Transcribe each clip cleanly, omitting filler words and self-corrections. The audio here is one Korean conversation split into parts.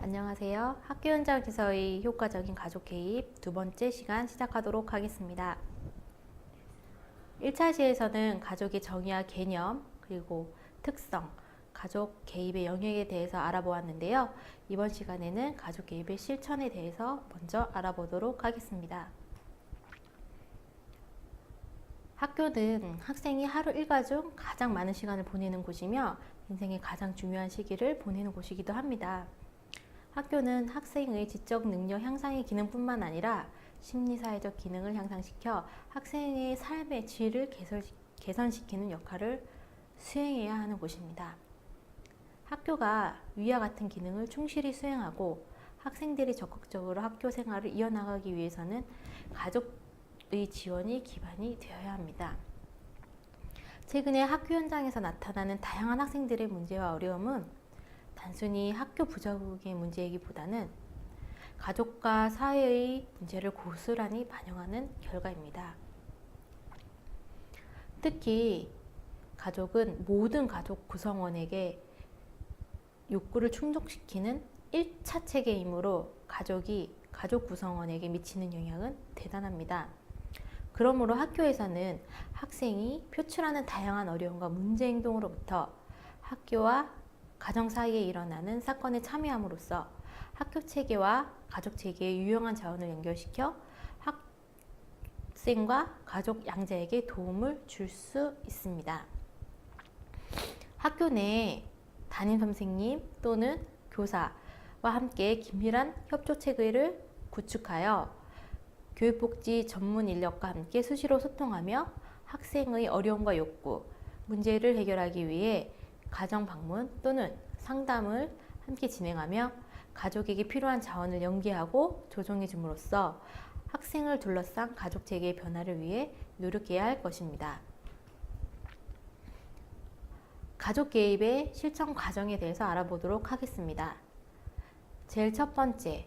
안녕하세요. 학교 현장에서의 효과적인 가족 개입 두 번째 시간 시작하도록 하겠습니다. 1차 시에서는 가족의 정의와 개념, 그리고 특성, 가족 개입의 영역에 대해서 알아보았는데요. 이번 시간에는 가족 개입의 실천에 대해서 먼저 알아보도록 하겠습니다. 학교는 학생이 하루 일과 중 가장 많은 시간을 보내는 곳이며 인생의 가장 중요한 시기를 보내는 곳이기도 합니다. 학교는 학생의 지적 능력 향상의 기능뿐만 아니라 심리사회적 기능을 향상시켜 학생의 삶의 질을 개선시키는 역할을 수행해야 하는 곳입니다. 학교가 위와 같은 기능을 충실히 수행하고 학생들이 적극적으로 학교 생활을 이어나가기 위해서는 가족의 지원이 기반이 되어야 합니다. 최근에 학교 현장에서 나타나는 다양한 학생들의 문제와 어려움은 단순히 학교 부족의 문제이기보다는 가족과 사회의 문제를 고스란히 반영하는 결과입니다. 특히 가족은 모든 가족 구성원에게 욕구를 충족시키는 1차 체계이므로 가족이 가족 구성원에게 미치는 영향은 대단합니다. 그러므로 학교에서는 학생이 표출하는 다양한 어려움과 문제 행동으로부터 학교와 가정 사이에 일어나는 사건에 참여함으로써 학교 체계와 가족 체계의 유용한 자원을 연결시켜 학생과 가족 양자에게 도움을 줄 수 있습니다. 학교 내 담임 선생님 또는 교사와 함께 긴밀한 협조 체계를 구축하여 교육복지 전문 인력과 함께 수시로 소통하며 학생의 어려움과 욕구, 문제를 해결하기 위해 가정 방문 또는 상담을 함께 진행하며 가족에게 필요한 자원을 연계하고 조정해 줌으로써 학생을 둘러싼 가족 체계의 변화를 위해 노력해야 할 것입니다. 가족 개입의 실천 과정에 대해서 알아보도록 하겠습니다. 제일 첫 번째,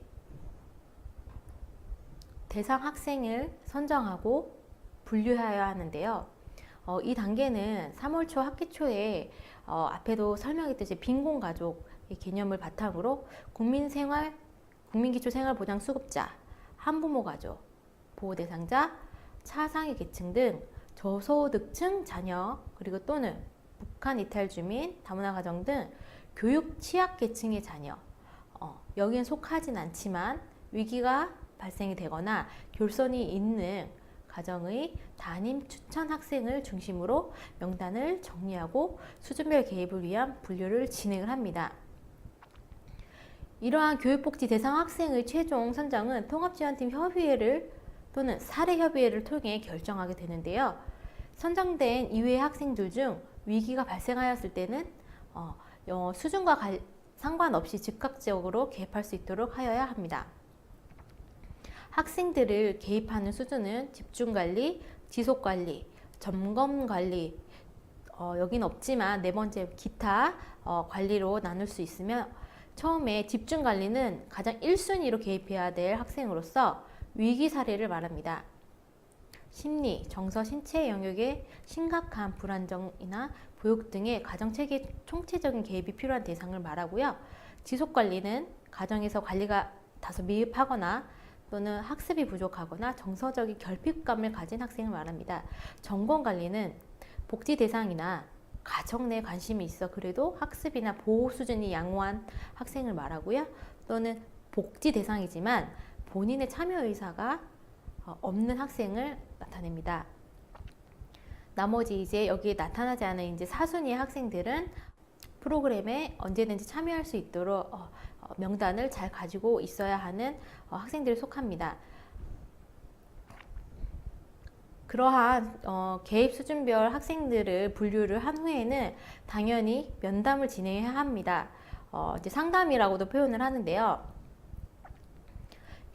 대상 학생을 선정하고 분류해야 하는데요. 이 단계는 3월 초 학기 초에 앞에도 설명했듯이 빈곤가족의 개념을 바탕으로 국민기초생활보장수급자, 한부모가족, 보호대상자, 차상위 계층 등 저소득층 자녀, 그리고 또는 북한 이탈 주민, 다문화 가정 등 교육 취약계층의 자녀, 여기엔 속하진 않지만 위기가 발생이 되거나 결손이 있는 가정의 담임 추천 학생을 중심으로 명단을 정리하고 수준별 개입을 위한 분류를 진행을 합니다. 이러한 교육복지 대상 학생의 최종 선정은 통합지원팀 협의회를 또는 사례협의회를 통해 결정하게 되는데요. 선정된 이외의 학생들 중 위기가 발생하였을 때는 수준과 상관없이 즉각적으로 개입할 수 있도록 하여야 합니다. 학생들을 개입하는 수준은 집중관리, 지속관리, 점검관리, 여긴 없지만 네 번째 기타 관리로 나눌 수 있으며 처음에 집중관리는 가장 1순위로 개입해야 될 학생으로서 위기 사례를 말합니다. 심리, 정서, 신체 영역의 심각한 불안정이나 보육 등의 가정체계 총체적인 개입이 필요한 대상을 말하고요. 지속관리는 가정에서 관리가 다소 미흡하거나 또는 학습이 부족하거나 정서적인 결핍감을 가진 학생을 말합니다. 점검관리는 복지 대상이나 가정 내 관심이 있어 그래도 학습이나 보호 수준이 양호한 학생을 말하고요. 또는 복지 대상이지만 본인의 참여 의사가 없는 학생을 나타냅니다. 나머지 이제 여기에 나타나지 않은 이제 사순위의 학생들은 프로그램에 언제든지 참여할 수 있도록 명단을 잘 가지고 있어야 하는 학생들에 속합니다. 그러한 개입 수준별 학생들을 분류를 한 후에는 당연히 면담을 진행해야 합니다. 이제 상담이라고도 표현을 하는데요.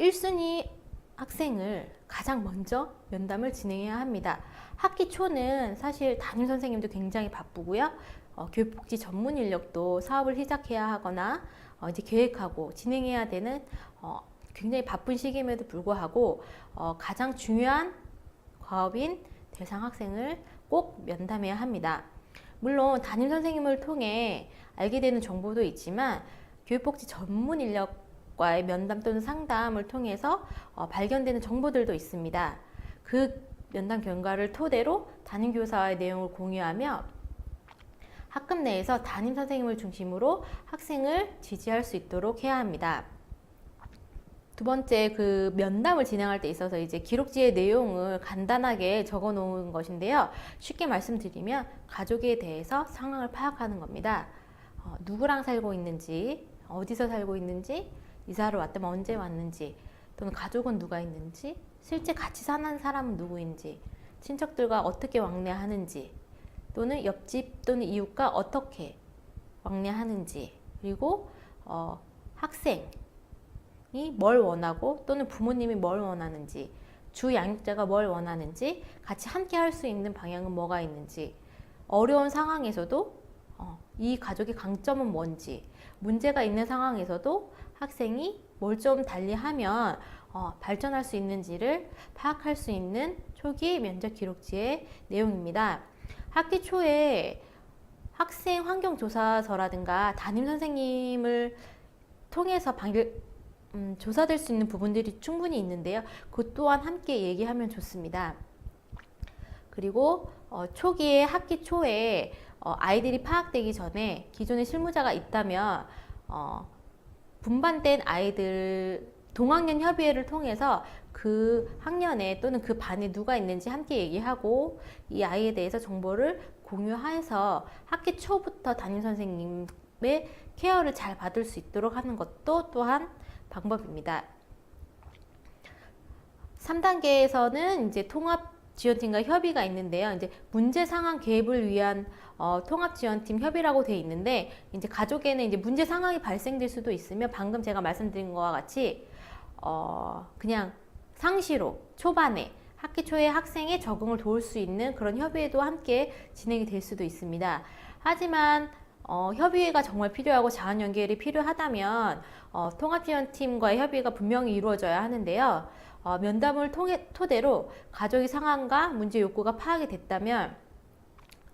1순위 학생을 가장 먼저 면담을 진행해야 합니다. 학기 초는 사실 담임 선생님도 굉장히 바쁘고요. 교육복지 전문 인력도 사업을 시작해야 하거나 이제 계획하고 진행해야 되는 굉장히 바쁜 시기임에도 불구하고 가장 중요한 과업인 대상 학생을 꼭 면담해야 합니다. 물론 담임 선생님을 통해 알게 되는 정보도 있지만 교육복지 전문 인력과의 면담 또는 상담을 통해서 발견되는 정보들도 있습니다. 그 면담 결과를 토대로 담임교사와의 내용을 공유하며 학급 내에서 담임 선생님을 중심으로 학생을 지지할 수 있도록 해야 합니다. 두 번째, 그 면담을 진행할 때 있어서 이제 기록지의 내용을 간단하게 적어 놓은 것인데요. 쉽게 말씀드리면 가족에 대해서 상황을 파악하는 겁니다. 누구랑 살고 있는지, 어디서 살고 있는지, 이사를 왔다면 언제 왔는지, 또는 가족은 누가 있는지, 실제 같이 사는 사람은 누구인지, 친척들과 어떻게 왕래하는지, 또는 옆집 또는 이웃과 어떻게 왕래하는지, 그리고 학생이 뭘 원하고 또는 부모님이 뭘 원하는지, 주 양육자가 뭘 원하는지, 같이 함께 할 수 있는 방향은 뭐가 있는지, 어려운 상황에서도 이 가족의 강점은 뭔지, 문제가 있는 상황에서도 학생이 뭘 좀 달리하면 발전할 수 있는지를 파악할 수 있는 초기 면접 기록지의 내용입니다. 학기 초에 학생 환경조사서라든가 담임 선생님을 통해서 조사될 수 있는 부분들이 충분히 있는데요. 그 또한 함께 얘기하면 좋습니다. 그리고 초기에 학기 초에 아이들이 파악되기 전에 기존에 실무자가 있다면 분반된 아이들 동학년 협의회를 통해서 그 학년에 또는 그 반에 누가 있는지 함께 얘기하고 이 아이에 대해서 정보를 공유해서 학기 초부터 담임 선생님의 케어를 잘 받을 수 있도록 하는 것도 또한 방법입니다. 3단계에서는 이제 통합지원팀과 협의가 있는데요. 이제 문제 상황 개입을 위한 통합지원팀 협의라고 되어 있는데, 이제 가족에는 이제 문제 상황이 발생될 수도 있으며, 방금 제가 말씀드린 것과 같이 그냥 상시로 초반에 학기 초에 학생의 적응을 도울 수 있는 그런 협의회도 함께 진행이 될 수도 있습니다. 하지만 협의회가 정말 필요하고 자원 연결이 필요하다면 통합지원팀과의 협의가 분명히 이루어져야 하는데요. 면담을 토대로 가족의 상황과 문제 욕구가 파악이 됐다면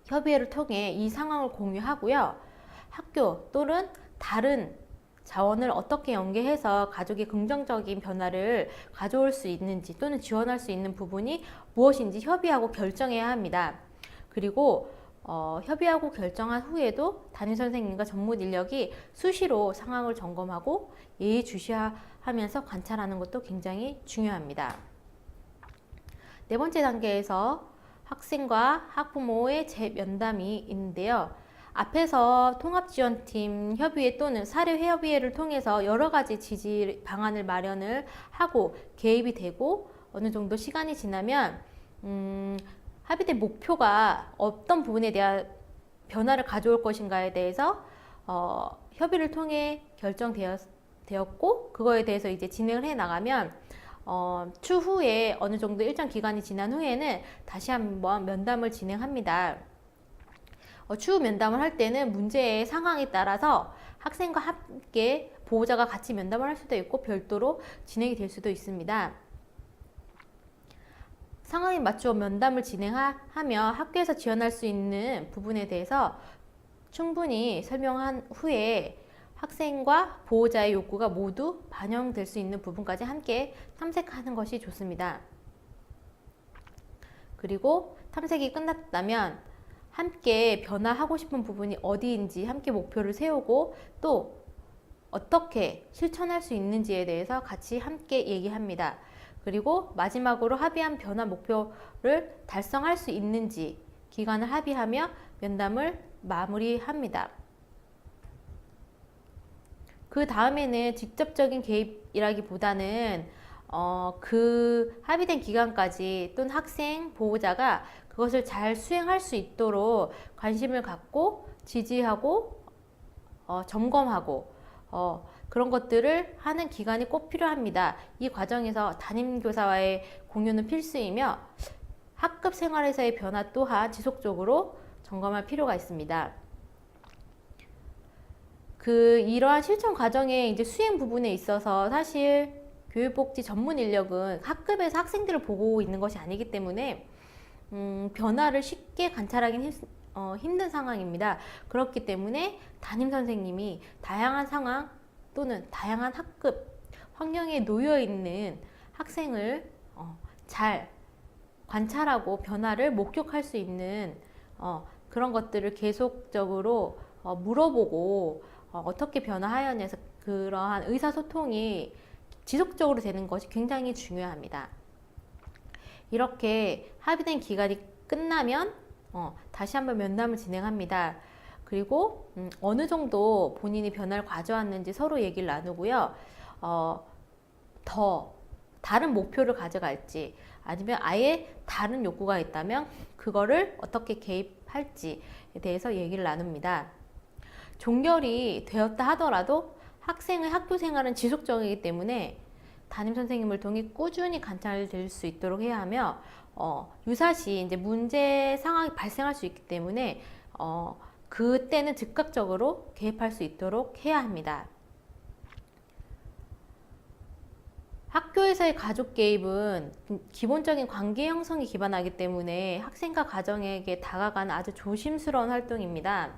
협의회를 통해 이 상황을 공유하고요. 학교 또는 다른 자원을 어떻게 연계해서 가족의 긍정적인 변화를 가져올 수 있는지 또는 지원할 수 있는 부분이 무엇인지 협의하고 결정해야 합니다. 그리고 협의하고 결정한 후에도 담임 선생님과 전문 인력이 수시로 상황을 점검하고 예의주시하면서 관찰하는 것도 굉장히 중요합니다. 네 번째 단계에서 학생과 학부모의 재면담이 있는데요. 앞에서 통합지원팀 협의회 또는 사례협의회를 통해서 여러 가지 지지 방안을 마련을 하고 개입이 되고 어느 정도 시간이 지나면 합의된 목표가 어떤 부분에 대한 변화를 가져올 것인가에 대해서 협의를 통해 결정되었고, 그거에 대해서 이제 진행을 해 나가면 추후에 어느 정도 일정 기간이 지난 후에는 다시 한번 면담을 진행합니다. 추후 면담을 할 때는 문제의 상황에 따라서 학생과 함께 보호자가 같이 면담을 할 수도 있고 별도로 진행이 될 수도 있습니다. 상황에 맞추어 면담을 진행하며 학교에서 지원할 수 있는 부분에 대해서 충분히 설명한 후에 학생과 보호자의 욕구가 모두 반영될 수 있는 부분까지 함께 탐색하는 것이 좋습니다. 그리고 탐색이 끝났다면 함께 변화하고 싶은 부분이 어디인지 함께 목표를 세우고 또 어떻게 실천할 수 있는지에 대해서 같이 함께 얘기합니다. 그리고 마지막으로 합의한 변화 목표를 달성할 수 있는지 기간을 합의하며 면담을 마무리합니다. 그 다음에는 직접적인 개입이라기보다는 그 합의된 기간까지 또는 학생, 보호자가 그것을 잘 수행할 수 있도록 관심을 갖고 지지하고 점검하고 그런 것들을 하는 기간이 꼭 필요합니다. 이 과정에서 담임교사와의 공유는 필수이며 학급 생활에서의 변화 또한 지속적으로 점검할 필요가 있습니다. 이러한 실천 과정의 이제 수행 부분에 있어서 사실 교육복지 전문 인력은 학급에서 학생들을 보고 있는 것이 아니기 때문에 변화를 쉽게 관찰하기는 힘든 상황입니다. 그렇기 때문에 담임 선생님이 다양한 상황 또는 다양한 학급 환경에 놓여 있는 학생을 잘 관찰하고 변화를 목격할 수 있는 그런 것들을 계속적으로 물어보고 어떻게 변화하였냐서 그러한 의사소통이 지속적으로 되는 것이 굉장히 중요합니다. 이렇게 합의된 기간이 끝나면 다시 한번 면담을 진행합니다. 그리고 어느 정도 본인이 변화를 가져왔는지 서로 얘기를 나누고요. 더 다른 목표를 가져갈지 아니면 아예 다른 욕구가 있다면 그거를 어떻게 개입할지에 대해서 얘기를 나눕니다. 종결이 되었다 하더라도 학생의 학교 생활은 지속적이기 때문에 담임 선생님을 통해 꾸준히 관찰될 수 있도록 해야 하며 유사시 이제 문제 상황이 발생할 수 있기 때문에 그때는 즉각적으로 개입할 수 있도록 해야 합니다. 학교에서의 가족 개입은 기본적인 관계 형성에 기반하기 때문에 학생과 가정에게 다가가는 아주 조심스러운 활동입니다.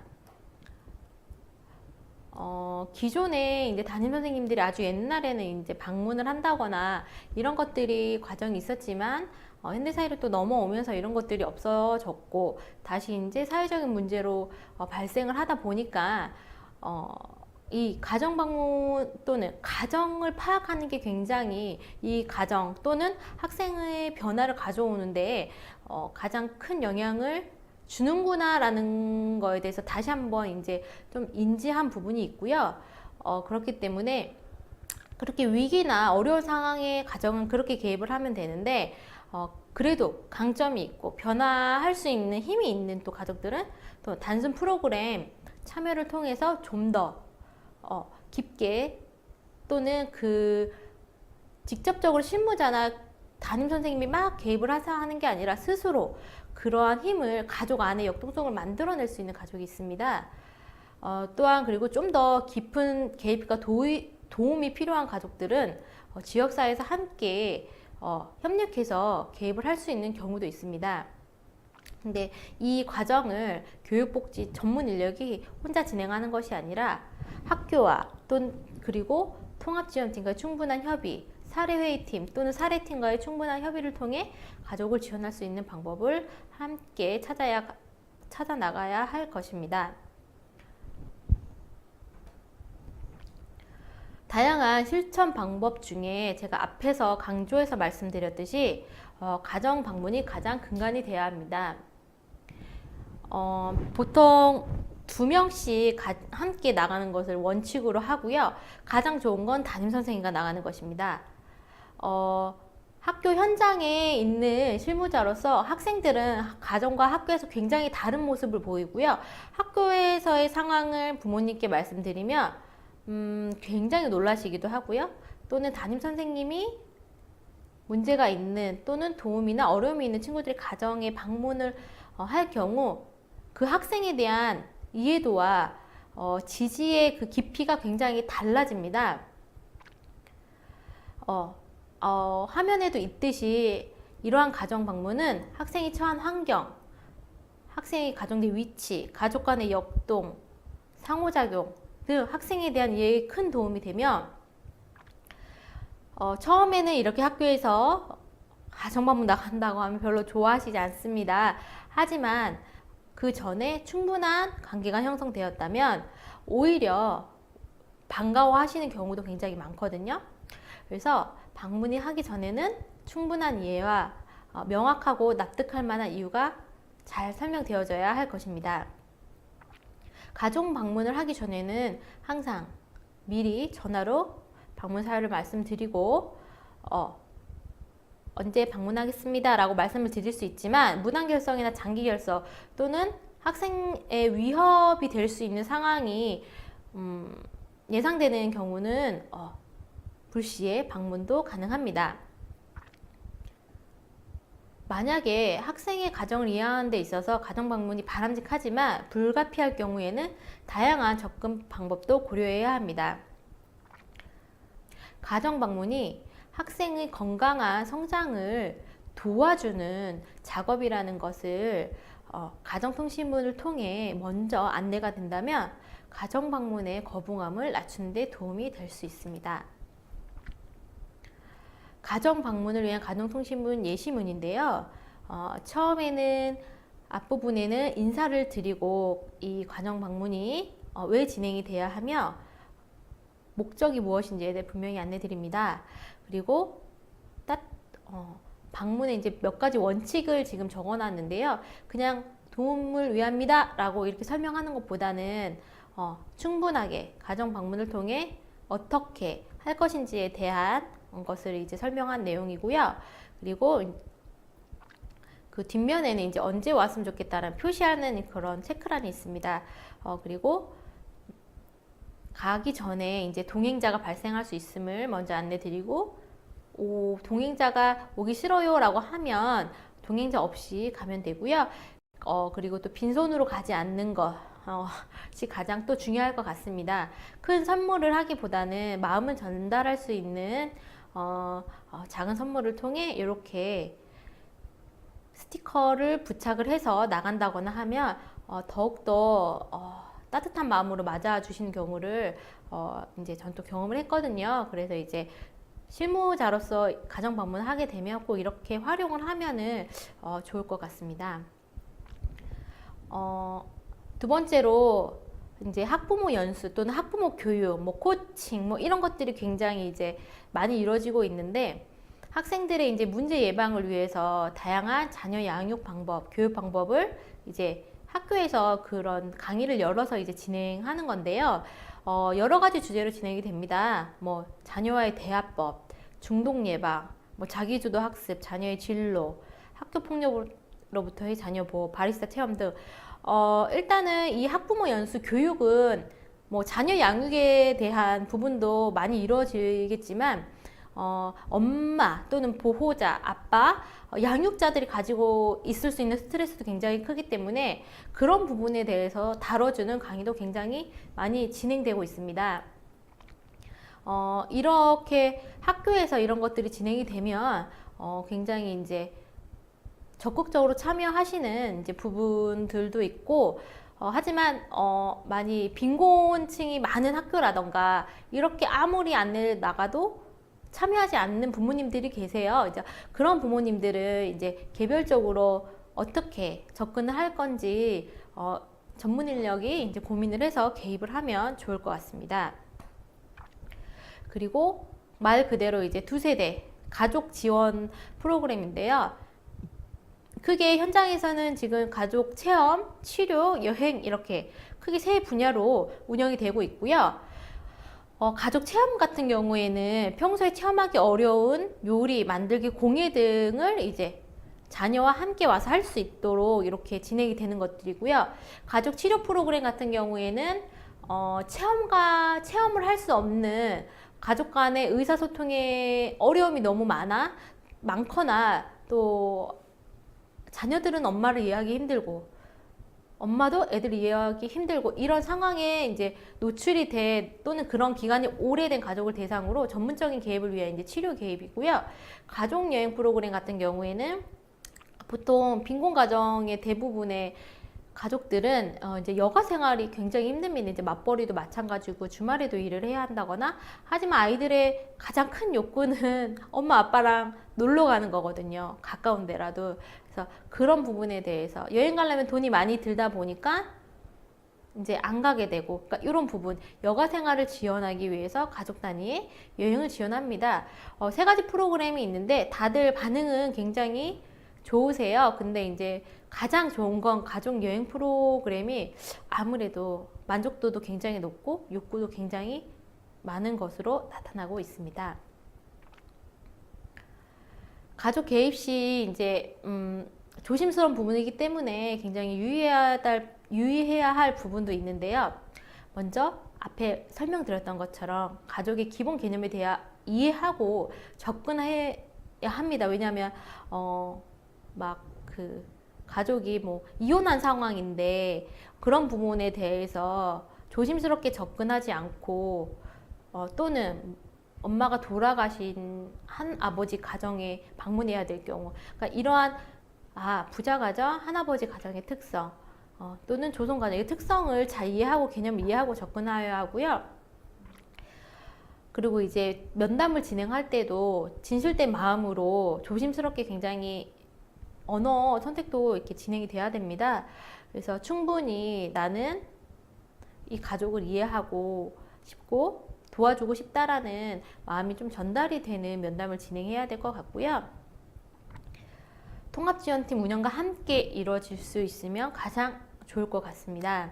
기존에 이제 담임 선생님들이 아주 옛날에는 이제 방문을 한다거나 이런 것들이 과정이 있었지만 현대 사회로 또 넘어오면서 이런 것들이 없어졌고 다시 이제 사회적인 문제로 발생을 하다 보니까 이 가정 방문 또는 가정을 파악하는 게 굉장히 이 가정 또는 학생의 변화를 가져오는데 가장 큰 영향을 주는구나 라는 거에 대해서 다시 한번 이제 좀 인지한 부분이 있고요. 그렇기 때문에 그렇게 위기나 어려운 상황에 가정은 그렇게 개입을 하면 되는데 그래도 강점이 있고 변화할 수 있는 힘이 있는 또 가족들은 또 단순 프로그램 참여를 통해서 좀 더 깊게 또는 그 직접적으로 실무자나 담임 선생님이 막 개입을 해서 하는 게 아니라 스스로 그러한 힘을 가족 안에 역동성을 만들어낼 수 있는 가족이 있습니다. 또한 그리고 좀 더 깊은 개입과 도움이 필요한 가족들은 지역사회에서 함께 협력해서 개입을 할 수 있는 경우도 있습니다. 근데 이 과정을 교육복지 전문 인력이 혼자 진행하는 것이 아니라 학교와 또 그리고 통합지원팀과의 충분한 협의, 사례회의팀 또는 사례팀과의 충분한 협의를 통해 가족을 지원할 수 있는 방법을 함께 찾아 나가야 할 것입니다. 다양한 실천 방법 중에 제가 앞에서 강조해서 말씀드렸듯이 가정 방문이 가장 근간이 되어야 합니다. 보통 2명씩 함께 나가는 것을 원칙으로 하고요. 가장 좋은 건 담임 선생님과 나가는 것입니다. 학교 현장에 있는 실무자로서 학생들은 가정과 학교에서 굉장히 다른 모습을 보이고요. 학교에서의 상황을 부모님께 말씀드리면 굉장히 놀라시기도 하고요. 또는 담임 선생님이 문제가 있는 또는 도움이나 어려움이 있는 친구들이 가정에 방문을 할 경우 그 학생에 대한 이해도와 지지의 그 깊이가 굉장히 달라집니다. 화면에도 있듯이 이러한 가정 방문은 학생이 처한 환경, 학생의 가정의 위치, 가족 간의 역동, 상호작용 등 학생에 대한 이해에 큰 도움이 되며 처음에는 이렇게 학교에서 가정 방문 나간다고 하면 별로 좋아하시지 않습니다. 하지만 그 전에 충분한 관계가 형성되었다면 오히려 반가워하시는 경우도 굉장히 많거든요. 그래서 방문이 하기 전에는 충분한 이해와 명확하고 납득할 만한 이유가 잘 설명되어져야 할 것입니다. 가족 방문을 하기 전에는 항상 미리 전화로 방문 사유를 말씀드리고 언제 방문하겠습니다 라고 말씀을 드릴 수 있지만 무단결석이나 장기결석 또는 학생의 위협이 될 수 있는 상황이 예상되는 경우는 불시에 방문도 가능합니다. 만약에 학생의 가정을 이해하는 데 있어서 가정 방문이 바람직하지만 불가피할 경우에는 다양한 접근 방법도 고려해야 합니다. 가정 방문이 학생의 건강한 성장을 도와주는 작업이라는 것을 가정통신문을 통해 먼저 안내가 된다면 가정방문의 거부감을 낮추는 데 도움이 될 수 있습니다. 가정방문을 위한 가정통신문 예시문인데요. 처음에는 앞부분에는 인사를 드리고 이 가정방문이 왜 진행이 돼야 하며 목적이 무엇인지에 대해 분명히 안내 드립니다. 그리고 방문에 이제 몇 가지 원칙을 지금 적어 놨는데요. 그냥 도움을 위함이다 라고 이렇게 설명하는 것보다는 충분하게 가정 방문을 통해 어떻게 할 것인지에 대한 것을 이제 설명한 내용이고요. 그리고 그 뒷면에는 이제 언제 왔으면 좋겠다는 표시하는 그런 체크란이 있습니다. 그리고 가기 전에 이제 동행자가 발생할 수 있음을 먼저 안내 드리고, 동행자가 오기 싫어요 라고 하면 동행자 없이 가면 되고요. 그리고 또 빈손으로 가지 않는 것이 가장 또 중요할 것 같습니다. 큰 선물을 하기보다는 마음을 전달할 수 있는 작은 선물을 통해 이렇게 스티커를 부착을 해서 나간다거나 하면 더욱더 따뜻한 마음으로 맞아주시는 경우를 이제 전 또 경험을 했거든요. 그래서 이제 실무자로서 가정 방문을 하게 되면 꼭 이렇게 활용을 하면은 좋을 것 같습니다. 두 번째로 이제 학부모 연수 또는 학부모 교육, 뭐 코칭, 뭐 이런 것들이 굉장히 이제 많이 이루어지고 있는데, 학생들의 이제 문제 예방을 위해서 다양한 자녀 양육 방법, 교육 방법을 이제 학교에서 그런 강의를 열어서 이제 진행하는 건데요. 여러 가지 주제로 진행이 됩니다. 뭐 자녀와의 대화법, 중독 예방, 뭐 자기주도 학습, 자녀의 진로, 학교 폭력으로부터의 자녀 보호, 바리스타 체험 등. 일단은 이 학부모 연수 교육은 뭐 자녀 양육에 대한 부분도 많이 이루어지겠지만, 엄마 또는 보호자, 아빠, 양육자들이 가지고 있을 수 있는 스트레스도 굉장히 크기 때문에 그런 부분에 대해서 다뤄주는 강의도 굉장히 많이 진행되고 있습니다. 이렇게 학교에서 이런 것들이 진행이 되면 굉장히 이제 적극적으로 참여하시는 이제 부분들도 있고, 하지만 많이 빈곤층이 많은 학교라던가 이렇게 아무리 안내 나가도 참여하지 않는 부모님들이 계세요. 이제 그런 부모님들은 이제 개별적으로 어떻게 접근을 할 건지 전문 인력이 이제 고민을 해서 개입을 하면 좋을 것 같습니다. 그리고 말 그대로 이제 두 세대 가족 지원 프로그램인데요. 크게 현장에서는 지금 가족 체험, 치료, 여행 이렇게 크게 세 분야로 운영이 되고 있고요. 가족 체험 같은 경우에는 평소에 체험하기 어려운 요리, 만들기, 공예 등을 이제 자녀와 함께 와서 할 수 있도록 이렇게 진행이 되는 것들이고요. 가족 치료 프로그램 같은 경우에는 체험을 할 수 없는 가족 간의 의사소통에 어려움이 너무 많거나 또 자녀들은 엄마를 이해하기 힘들고 엄마도 애들 이해하기 힘들고 이런 상황에 이제 노출이 돼 또는 그런 기간이 오래된 가족을 대상으로 전문적인 개입을 위한 이제 치료 개입이고요. 가족 여행 프로그램 같은 경우에는 보통 빈곤 가정의 대부분의 가족들은 이제 여가 생활이 굉장히 힘듭니다. 이제 맞벌이도 마찬가지고 주말에도 일을 해야 한다거나, 하지만 아이들의 가장 큰 욕구는 엄마 아빠랑 놀러 가는 거거든요. 가까운 데라도. 그래서 그런 부분에 대해서 여행 가려면 돈이 많이 들다 보니까 이제 안 가게 되고, 그러니까 이런 부분 여가 생활을 지원하기 위해서 가족 단위의 여행을 지원합니다. 세 가지 프로그램이 있는데 다들 반응은 굉장히 좋으세요. 근데 이제 가장 좋은 건 가족 여행 프로그램이 아무래도 만족도도 굉장히 높고 욕구도 굉장히 많은 것으로 나타나고 있습니다. 가족 개입 시 이제 조심스러운 부분이기 때문에 굉장히 유의해야 할 부분도 있는데요. 먼저 앞에 설명드렸던 것처럼 가족의 기본 개념에 대해 이해하고 접근해야 합니다. 왜냐하면 가족이 뭐 이혼한 상황인데 그런 부분에 대해서 조심스럽게 접근하지 않고 또는 엄마가 돌아가신 한 아버지 가정에 방문해야 될 경우, 그러니까 이러한 부자 가정, 할아버지 가정의 특성, 또는 조선 가정의 특성을 잘 이해하고 개념 이해하고 접근하여야 하고요. 그리고 이제 면담을 진행할 때도 진실된 마음으로 조심스럽게 굉장히 언어 선택도 이렇게 진행이 돼야 됩니다. 그래서 충분히 나는 이 가족을 이해하고 싶고 도와주고 싶다라는 마음이 좀 전달이 되는 면담을 진행해야 될 것 같고요. 통합지원팀 운영과 함께 이루어질 수 있으면 가장 좋을 것 같습니다.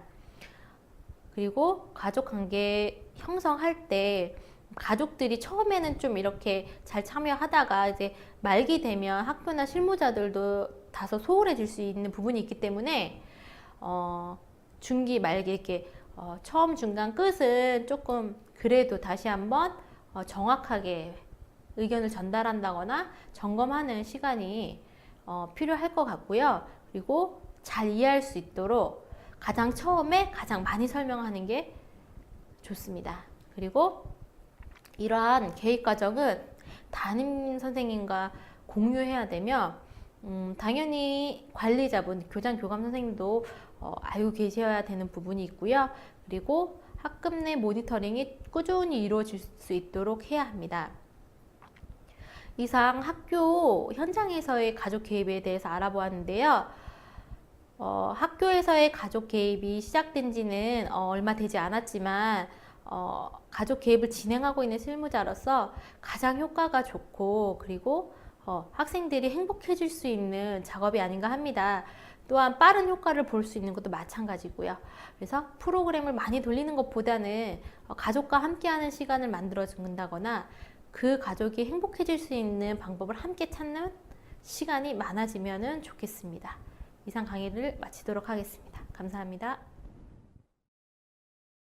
그리고 가족관계 형성할 때 가족들이 처음에는 좀 이렇게 잘 참여하다가 이제 말기 되면 학교나 실무자들도 다소 소홀해질 수 있는 부분이 있기 때문에 중기 말기 이렇게 처음 중간 끝은 조금 그래도 다시 한번 정확하게 의견을 전달한다거나 점검하는 시간이 필요할 것 같고요. 그리고 잘 이해할 수 있도록 가장 처음에 가장 많이 설명하는 게 좋습니다. 그리고 이러한 계획 과정은 담임 선생님과 공유해야 되며 당연히 관리자분, 교장, 교감 선생님도 알고 계셔야 되는 부분이 있고요. 그리고 학급 내 모니터링이 꾸준히 이루어질 수 있도록 해야 합니다. 이상 학교 현장에서의 가족 개입에 대해서 알아보았는데요. 학교에서의 가족 개입이 시작된 지는 얼마 되지 않았지만 가족 개입을 진행하고 있는 실무자로서 가장 효과가 좋고 그리고 학생들이 행복해질 수 있는 작업이 아닌가 합니다. 또한 빠른 효과를 볼 수 있는 것도 마찬가지고요. 그래서 프로그램을 많이 돌리는 것보다는 가족과 함께하는 시간을 만들어 준다거나 그 가족이 행복해질 수 있는 방법을 함께 찾는 시간이 많아지면 좋겠습니다. 이상 강의를 마치도록 하겠습니다. 감사합니다.